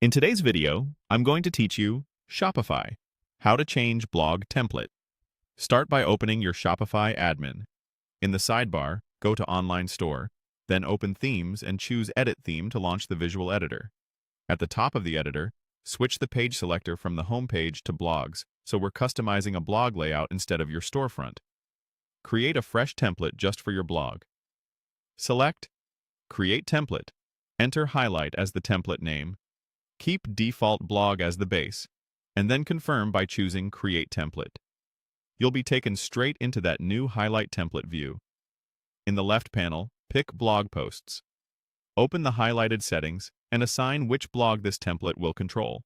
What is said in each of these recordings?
In today's video, I'm going to teach you Shopify, how to change blog template. Start by opening your Shopify admin. In the sidebar, go to Online Store, then open Themes and choose Edit Theme to launch the visual editor. At the top of the editor, switch the page selector from the home page to Blogs, so we're customizing a blog layout instead of your storefront. Create a fresh template just for your blog. Select Create Template. Enter Highlight as the template name. Keep default blog as the base, and then confirm by choosing Create Template. You'll be taken straight into that new highlight template view. In the left panel, pick Blog Posts. Open the highlighted settings and assign which blog this template will control.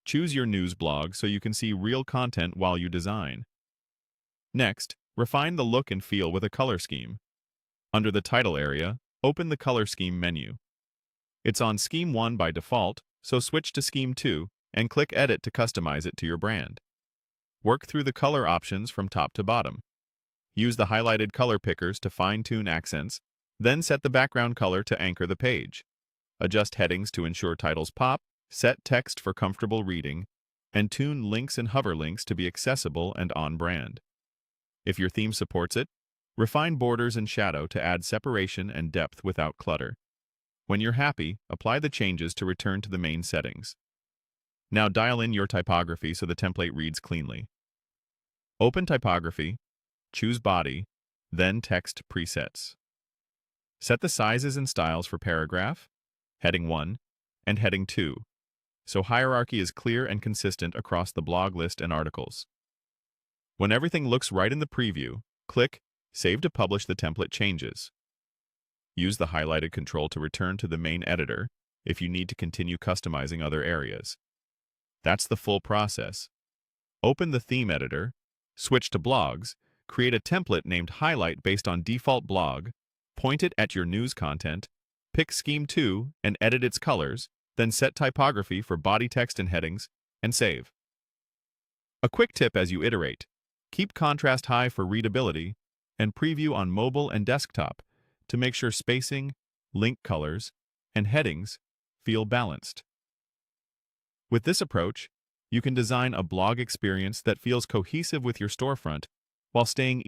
Choose your news blog so you can see real content while you design. Next, refine the look and feel with a color scheme. Under the title area, open the Color Scheme menu. It's on Scheme 1 by default, so switch to Scheme 2 and click Edit to customize it to your brand. Work through the color options from top to bottom. Use the highlighted color pickers to fine-tune accents, then set the background color to anchor the page. Adjust headings to ensure titles pop, set text for comfortable reading, and tune links and hover links to be accessible and on-brand. If your theme supports it, refine borders and shadow to add separation and depth without clutter. When you're happy, apply the changes to return to the main settings. Now dial in your typography so the template reads cleanly. Open Typography, choose Body, then Text Presets. Set the sizes and styles for Paragraph, Heading 1, and Heading 2, so hierarchy is clear and consistent across the blog list and articles. When everything looks right in the preview, click Save to publish the template changes. Use the highlighted control to return to the main editor if you need to continue customizing other areas. That's the full process. Open the theme editor, switch to blogs, create a template named Highlight based on default blog, point it at your news content, pick Scheme 2 and edit its colors, then set typography for body text and headings, and save. A quick tip as you iterate: keep contrast high for readability and preview on mobile and desktop to make sure spacing, link colors, and headings feel balanced. With this approach, you can design a blog experience that feels cohesive with your storefront while staying